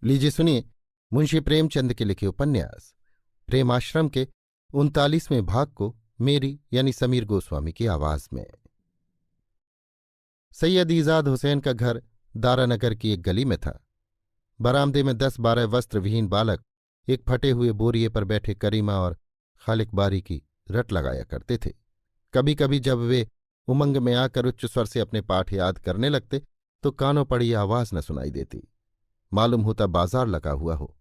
लीजिए सुनिए मुंशी प्रेमचंद के लिखे उपन्यास प्रेमाश्रम के 39वें भाग को मेरी यानी समीर गोस्वामी की आवाज में। सैयद ईजाद हुसैन का घर दारानगर की एक गली में था। बरामदे में 10-12 वस्त्रविहीन बालक एक फटे हुए बोरिए पर बैठे करीमा और खालिक बारी की रट लगाया करते थे। कभी कभी जब वे उमंग में आकर उच्च स्वर से अपने पाठ याद करने लगते तो कानों पड़ी आवाज न सुनाई देती, मालूम होता बाजार लगा हुआ हो।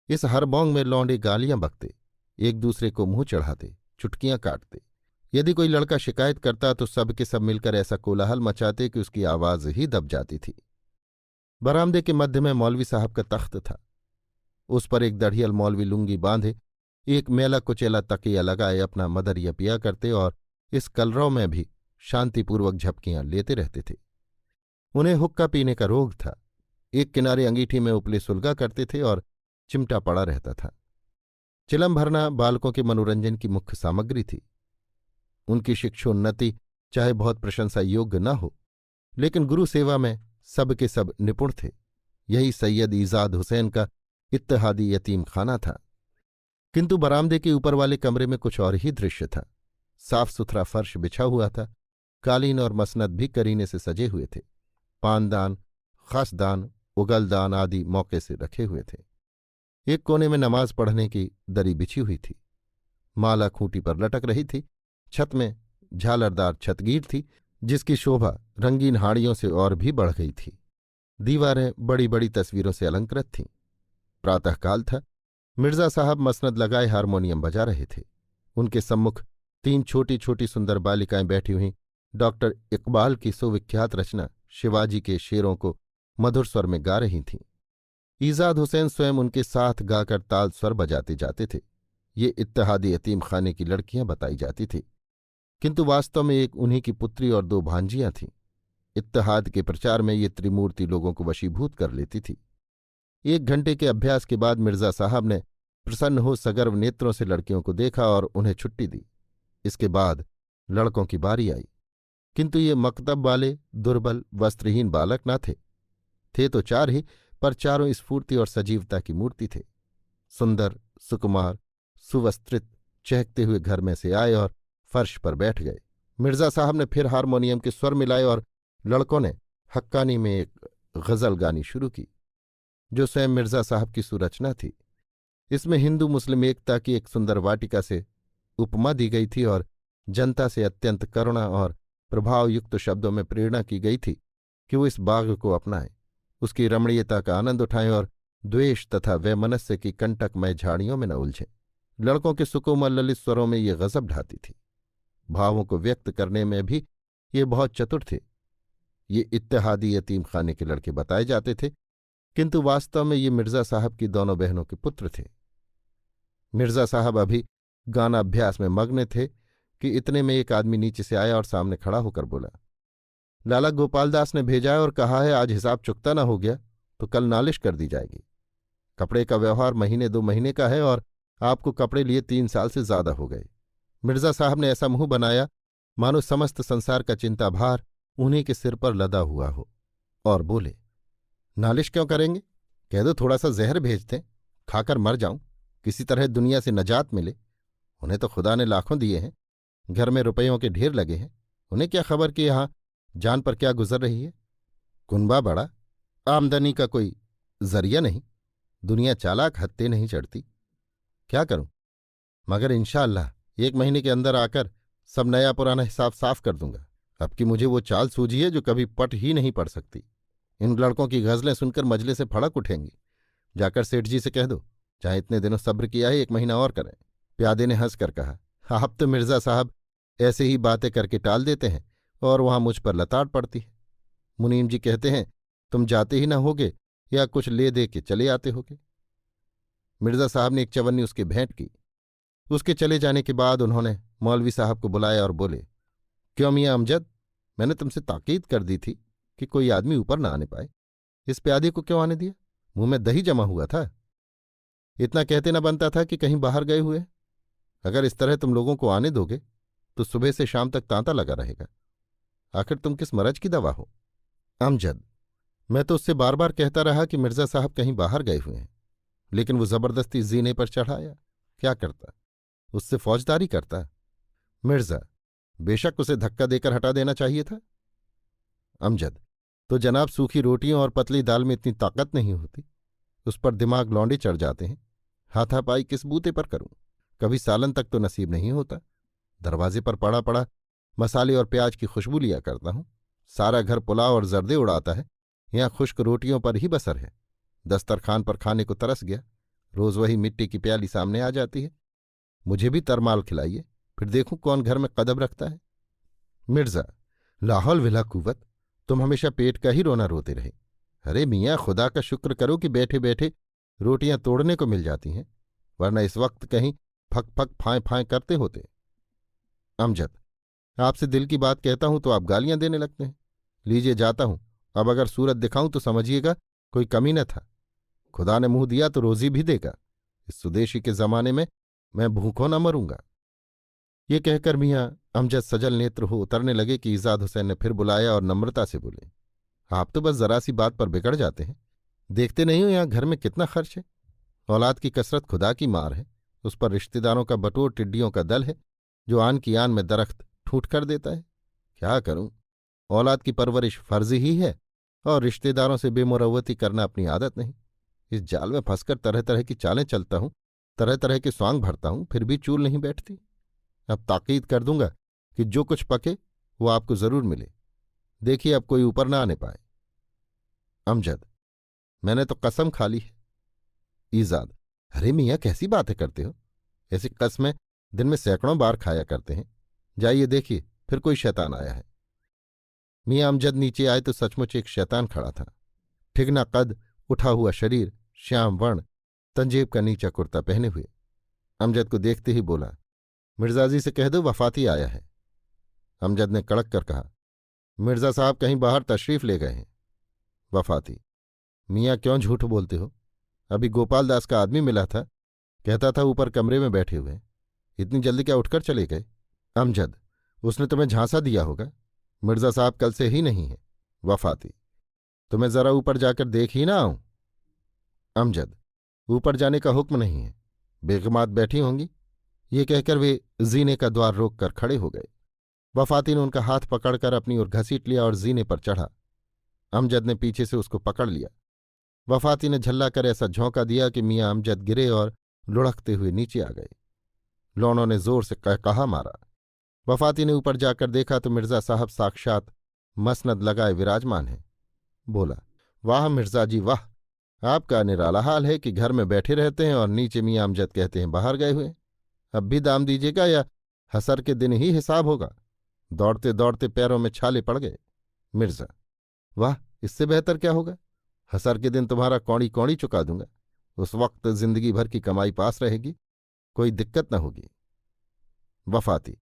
इस हरबोंग में लौंडे गालियां बकते, एक दूसरे को मुंह चढ़ाते, चुटकियां काटते। यदि कोई लड़का शिकायत करता तो सब के सब मिलकर ऐसा कोलाहल मचाते कि उसकी आवाज ही दब जाती थी। बरामदे के मध्य में मौलवी साहब का तख्त था। उस पर एक दढ़ियल मौलवी लुंगी बांधे, एक मेला कुचेला तकिया लगाए अपना मदरिया पिया करते और इस कलरव में भी शांतिपूर्वक झपकियां लेते रहते थे। उन्हें हुक्का पीने का रोग था। एक किनारे अंगीठी में उपले सुलगा करते थे और चिमटा पड़ा रहता था। चिलम भरना बालकों के मनोरंजन की मुख्य सामग्री थी। उनकी शिक्षोन्नति चाहे बहुत प्रशंसा योग्य न हो, लेकिन गुरु सेवा में सब के सब निपुण थे। यही सैयद ईजाद हुसैन का इत्तेहादी यतीम खाना था। किंतु बरामदे के ऊपर वाले कमरे में कुछ और ही दृश्य था। साफ सुथरा फर्श बिछा हुआ था, कालीन और मसनद भी करीने से सजे हुए थे। पानदान, खासदान, उगलदान आदि मौके से रखे हुए थे। एक कोने में नमाज पढ़ने की दरी बिछी हुई थी। माला खूंटी पर लटक रही थी। छत में झालरदार छतगीर थी, जिसकी शोभा रंगीन हाड़ियों से और भी बढ़ गई थी। दीवारें बड़ी बड़ी तस्वीरों से अलंकृत थीं। प्रातःकाल था। मिर्जा साहब मसनद लगाए हारमोनियम बजा रहे थे। उनके सम्मुख 3 छोटी छोटी सुंदर बालिकाएं बैठी हुई डॉक्टर इकबाल की सुविख्यात रचना शिवाजी के शेरों को मधुर स्वर में गा रही थीं। ईजाद हुसैन स्वयं उनके साथ गाकर ताल स्वर बजाते जाते थे। ये इत्तेहादी यतीम खाने की लड़कियां बताई जाती थी, किंतु वास्तव में एक उन्हीं की पुत्री और 2 भांजियां थीं। इत्तेहाद के प्रचार में ये त्रिमूर्ति लोगों को वशीभूत कर लेती थी। 1 घंटे के अभ्यास के बाद मिर्जा साहब ने प्रसन्न हो सगर्व नेत्रों से लड़कियों को देखा और उन्हें छुट्टी दी। इसके बाद लड़कों की बारी आई, किंतु ये मकतब वाले दुर्बल वस्त्रहीन बालक न थे तो 4 ही, पर चारों स्फूर्ति और सजीवता की मूर्ति थे। सुंदर, सुकुमार, सुवस्त्रित चहकते हुए घर में से आए और फर्श पर बैठ गए। मिर्जा साहब ने फिर हारमोनियम के स्वर मिलाए और लड़कों ने हक्कानी में एक गजल गानी शुरू की, जो स्वयं मिर्जा साहब की सुरचना थी। इसमें हिंदू मुस्लिम एकता की एक सुंदर वाटिका से उपमा दी गई थी और जनता से अत्यंत करुणा और प्रभावयुक्त शब्दों में प्रेरणा की गई थी कि वो इस बाग को अपनाएं, उसकी रमणीयता का आनंद उठाएं और द्वेष तथा वैमनस्य की कंटकमय झाड़ियों में न उलझें। लड़कों के सुकोमल ललित स्वरों में ये गजब ढाती थी। भावों को व्यक्त करने में भी ये बहुत चतुर थे। ये इत्तेहादी यतीम खाने के लड़के बताए जाते थे, किंतु वास्तव में ये मिर्जा साहब की दोनों बहनों के पुत्र थे। मिर्जा साहब अभी गानाभ्यास में मग्न थे कि इतने में एक आदमी नीचे से आया और सामने खड़ा होकर बोला, लाला गोपालदास ने भेजा है और कहा है आज हिसाब चुकता ना हो गया तो कल नालिश कर दी जाएगी। कपड़े का व्यवहार महीने 2 महीने का है और आपको कपड़े लिए 3 साल से ज्यादा हो गए। मिर्जा साहब ने ऐसा मुंह बनाया मानो समस्त संसार का चिंताभार उन्हीं के सिर पर लदा हुआ हो, और बोले, नालिश क्यों करेंगे? कह दो थोड़ा सा जहर भेज दें, खाकर मर जाऊं, किसी तरह दुनिया से नजात मिले। उन्हें तो खुदा ने लाखों दिए हैं, घर में रुपयों के ढेर लगे हैं, उन्हें क्या खबर कि यहां जान पर क्या गुजर रही है। कुनबा बड़ा, आमदनी का कोई जरिया नहीं, दुनिया चालाक हत्ते नहीं चढ़ती। क्या करूं, मगर इंशाअल्लाह 1 महीने के अंदर आकर सब नया पुराना हिसाब साफ कर दूंगा। अब कि मुझे वो चाल सूझी है जो कभी पट ही नहीं पड़ सकती। इन लड़कों की गजलें सुनकर मजले से फड़क उठेंगी। जाकर सेठ जी से कह दो, चाहे इतने दिनों सब्र किया है 1 महीना और करें। प्यादे ने हंसकर कहा, आप तो मिर्जा साहब ऐसे ही बातें करके टाल देते हैं और वहां मुझ पर लताड़ पड़ती है। मुनीम जी कहते हैं तुम जाते ही ना होगे या कुछ ले दे के चले आते होगे। मिर्जा साहब ने एक चवन्नी उसके भेंट की। उसके चले जाने के बाद उन्होंने मौलवी साहब को बुलाया और बोले, क्यों मियाँ अमजद, मैंने तुमसे ताकीद कर दी थी कि कोई आदमी ऊपर ना आने पाए, इस प्यादे को क्यों आने दिया? मुंह में दही जमा हुआ था। इतना कहते न बनता था कि कहीं बाहर गए हुए? अगर इस तरह तुम लोगों को आने दोगे तो सुबह से शाम तक तांता लगा रहेगा। आखिर तुम किस मरज की दवा हो? अमजद, मैं तो उससे बार बार कहता रहा कि मिर्जा साहब कहीं बाहर गए हुए हैं, लेकिन वो जबरदस्ती जीने पर चढ़ाया। क्या करता? उससे फौजदारी करता। मिर्जा, बेशक उसे धक्का देकर हटा देना चाहिए था। अमजद, तो जनाब सूखी रोटियों और पतली दाल में इतनी ताकत नहीं होती, उस पर दिमाग लौंडे चढ़ जाते हैं। हाथापाई किस बूते पर करूं? कभी सालन तक तो नसीब नहीं होता। दरवाजे पर पड़ा पड़ा मसाले और प्याज की खुशबू लिया करता हूं। सारा घर पुलाव और जर्दे उड़ाता है, यहां खुश्क रोटियों पर ही बसर है। दस्तरखान पर खाने को तरस गया। रोज वही मिट्टी की प्याली सामने आ जाती है। मुझे भी तरमाल खिलाइए, फिर देखूं कौन घर में कदम रखता है। मिर्जा, लाहौल विला कुव्वत, तुम हमेशा पेट का ही रोना रोते रहे। अरे मियाँ, खुदा का शुक्र करो कि बैठे बैठे रोटियां तोड़ने को मिल जाती हैं, वरना इस वक्त कहीं फक फक फाएं फाएं करते होते। अमजद, आपसे दिल की बात कहता हूं तो आप गालियां देने लगते हैं। लीजिए जाता हूं, अब अगर सूरत दिखाऊं तो समझिएगा कोई कमी न था। खुदा ने मुंह दिया तो रोजी भी देगा। इस सुदेशी के जमाने में मैं भूखों न मरूंगा। ये कहकर मियाँ अमजद सजल नेत्र हो उतरने लगे कि इजाद हुसैन ने फिर बुलाया और नम्रता से बोले, आप तो बस जरा सी बात पर बिगड़ जाते हैं। देखते नहीं हो यहां घर में कितना खर्च है। औलाद की कसरत खुदा की मार है, उस पर रिश्तेदारों का बटोर टिड्डियों का दल है जो आन की आन में दरख्त ठूट कर देता है। क्या करूं? औलाद की परवरिश फर्जी ही है और रिश्तेदारों से बेमुरवती करना अपनी आदत नहीं। इस जाल में फंसकर तरह तरह की चालें चलता हूं, तरह तरह के स्वांग भरता हूं, फिर भी चूल नहीं बैठती। अब ताकीद कर दूंगा कि जो कुछ पके वो आपको जरूर मिले। देखिए अब कोई ऊपर ना आने पाए। अमजद, मैंने तो कसम खा ली है। ईजाद, अरे मियाँ कैसी बातें करते हो? ऐसी कस्में दिन में सैकड़ों बार खाया करते हैं। जाइए देखिए फिर कोई शैतान आया है। मियाँ अमजद नीचे आए तो सचमुच एक शैतान खड़ा था। ठिगना कद, उठा हुआ शरीर, श्याम वर्ण, तंजेब का नीचा कुर्ता पहने हुए। अमजद को देखते ही बोला, मिर्जाजी से कह दो वफाती आया है। अमजद ने कड़क कर कहा, मिर्जा साहब कहीं बाहर तशरीफ ले गए हैं। वफाती, मियाँ क्यों झूठ बोलते हो? अभी गोपाल दास का आदमी मिला था, कहता था ऊपर कमरे में बैठे हुए। इतनी जल्दी क्या उठकर चले गए? अमजद, उसने तुम्हें झांसा दिया होगा। मिर्जा साहब कल से ही नहीं है। वफाती, तो मैं जरा ऊपर जाकर देख ही ना आऊं? अमजद, ऊपर जाने का हुक्म नहीं है, बेगमात बैठी होंगी। ये कहकर वे जीने का द्वार रोककर खड़े हो गए। वफाती ने उनका हाथ पकड़कर अपनी ओर घसीट लिया और जीने पर चढ़ा। अमजद ने पीछे से उसको पकड़ लिया। वफाती ने झल्ला कर ऐसा झोंका दिया कि मियाँ अमजद गिरे और लुढ़कते हुए नीचे आ गए। लौनों ने जोर से कहा मारा। वफाती ने ऊपर जाकर देखा तो मिर्जा साहब साक्षात मसनद लगाए विराजमान हैं। बोला, वाह मिर्जा जी वाह, आपका निराला हाल है कि घर में बैठे रहते हैं और नीचे मियाँ अमजद कहते हैं बाहर गए हुए। अब भी दाम दीजिएगा या हसर के दिन ही हिसाब होगा? दौड़ते दौड़ते पैरों में छाले पड़ गए। मिर्जा, वाह, इससे बेहतर क्या होगा? हसर के दिन तुम्हारा कौड़ी कौड़ी चुका दूंगा। उस वक्त जिंदगी भर की कमाई पास रहेगी, कोई दिक्कत न होगी। वफाती,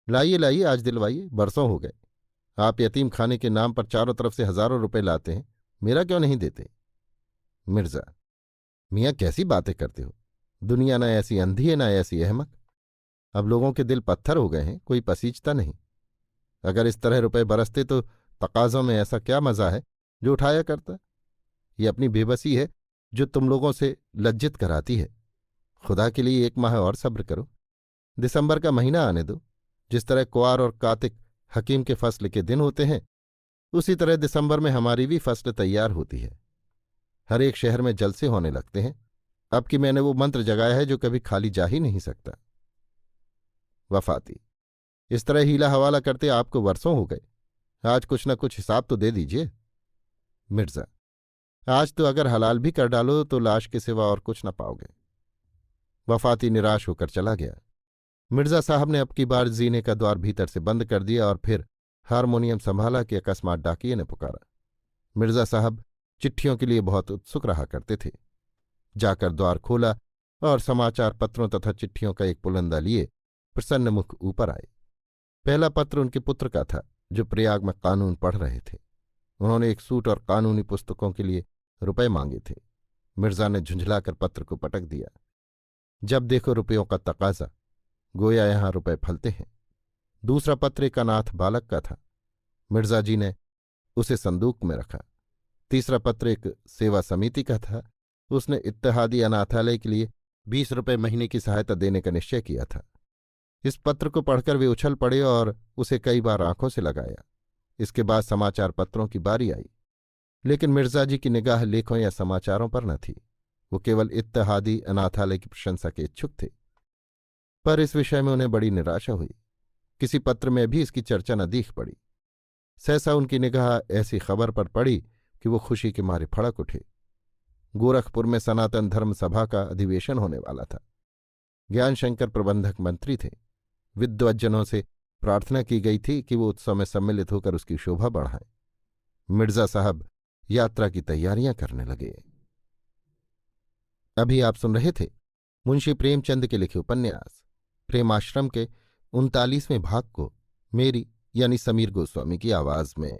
लाइए लाइए, आज दिलवाइए, बरसों हो गए। आप यतीम खाने के नाम पर चारों तरफ से हजारों रुपए लाते हैं, मेरा क्यों नहीं देते? मिर्जा, मियाँ कैसी बातें करते हो? दुनिया न ऐसी अंधी है न ऐसी अहमक। अब लोगों के दिल पत्थर हो गए हैं, कोई पसीजता नहीं। अगर इस तरह रुपए बरसते तो तकाजों में ऐसा क्या मजा है जो उठाया करता? ये अपनी बेबसी है जो तुम लोगों से लज्जित कराती है। खुदा के लिए 1 माह और सब्र करो, दिसंबर का महीना आने दो। जिस तरह क्वार और कातिक हकीम के फसल के दिन होते हैं, उसी तरह दिसंबर में हमारी भी फसल तैयार होती है। हर एक शहर में जलसे होने लगते हैं। अब कि मैंने वो मंत्र जगाया है जो कभी खाली जा ही नहीं सकता। वफाती, इस तरह हीला हवाला करते आपको वर्षों हो गए, आज कुछ न कुछ हिसाब तो दे दीजिए। मिर्जा, आज तो अगर हलाल भी कर डालो तो लाश के सिवा और कुछ न पाओगे। वफाती निराश होकर चला गया। मिर्जा साहब ने अब की बार जीने का द्वार भीतर से बंद कर दिया और फिर हारमोनियम संभाला कि अकस्मात डाकिये ने पुकारा। मिर्जा साहब चिट्ठियों के लिए बहुत उत्सुक रहा करते थे। जाकर द्वार खोला और समाचार पत्रों तथा चिट्ठियों का एक पुलंदा लिए प्रसन्न मुख ऊपर आए। पहला पत्र उनके पुत्र का था जो प्रयाग में कानून पढ़ रहे थे। उन्होंने एक सूट और कानूनी पुस्तकों के लिए रुपए मांगे थे। मिर्जा ने झुंझलाकर पत्र को पटक दिया। जब देखो रुपयों का तकाजा, गोया यहां रुपए फलते हैं। दूसरा पत्र एक अनाथ बालक का था। मिर्जा जी ने उसे संदूक में रखा। तीसरा पत्र एक सेवा समिति का था। उसने इत्तेहादी अनाथालय के लिए 20 रुपये महीने की सहायता देने का निश्चय किया था। इस पत्र को पढ़कर वे उछल पड़े और उसे कई बार आंखों से लगाया। इसके बाद समाचार पत्रों की बारी आई, लेकिन मिर्जा जी की निगाह लेखों या समाचारों पर न थी। वो केवल इत्तेहादी अनाथालय की प्रशंसा के इच्छुक थे। पर इस विषय में उन्हें बड़ी निराशा हुई। किसी पत्र में भी इसकी चर्चा न दिख पड़ी। सहसा उनकी निगाह ऐसी खबर पर पड़ी कि वो खुशी के मारे फड़क उठे। गोरखपुर में सनातन धर्म सभा का अधिवेशन होने वाला था। ज्ञानशंकर प्रबंधक मंत्री थे। विद्वज्जनों से प्रार्थना की गई थी कि वो उत्सव में सम्मिलित होकर उसकी शोभा बढ़ाएं। मिर्जा साहब यात्रा की तैयारियां करने लगे। अभी आप सुन रहे थे मुंशी प्रेमचंद के लिखे उपन्यास प्रेमाश्रम के 39वें भाग को मेरी यानी समीर गोस्वामी की आवाज में।